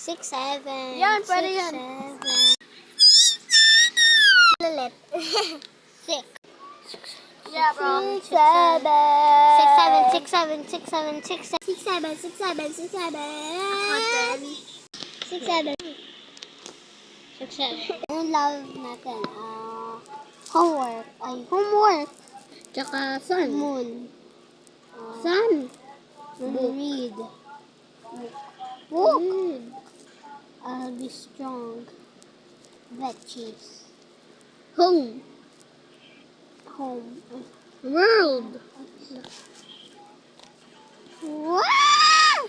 6, 7. Yan, pwede yan. 7. Ulit. 6. Yeah, bro. 6, 7. 6, 7, 6, 7, 6, 7, 6, 7, 6, 7, 6, 7. 6, 7. 6, 7. Yung love natin, homework. Ay, homework. Tsaka sun. Moon. Sun. Read. Book. Mm. I'll be strong. Veggies. Home. Home. World. Wow!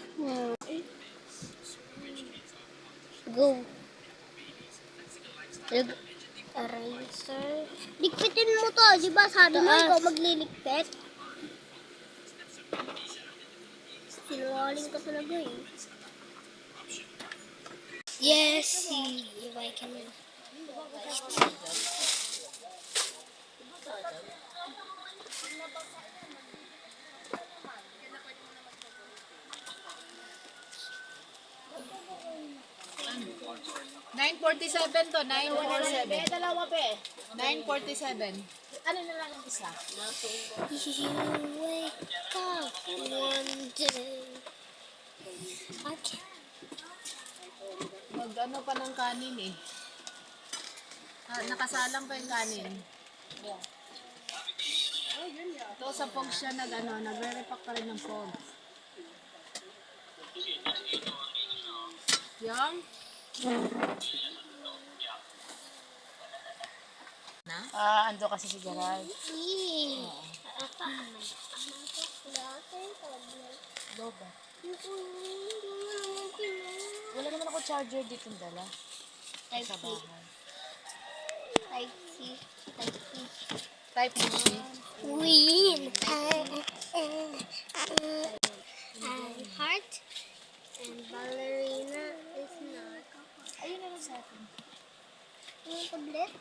Go. Eraser. Ligpitin mo to. Di ba sabi mo Taas. ikaw magliligpit? Sinungaling ka talaga eh. Yes, see if I can. 9:47 to, 9:47. Dalawa pe. 9:47. Ano na lang ang isa? You wake up one day. Okay. Mag-ano pa ng kanin eh. Nakasalang pa yung kanin. Ito sa Pogs siya nagre-repack pa rin ng Pogs. Yung? Ando kasi si Gerald. Loba. Wala naman ako charger dito dala. Sa bahay. Type C. Win. Heart and ballerina is not. Ayun na lang sa atin. Yung tablet?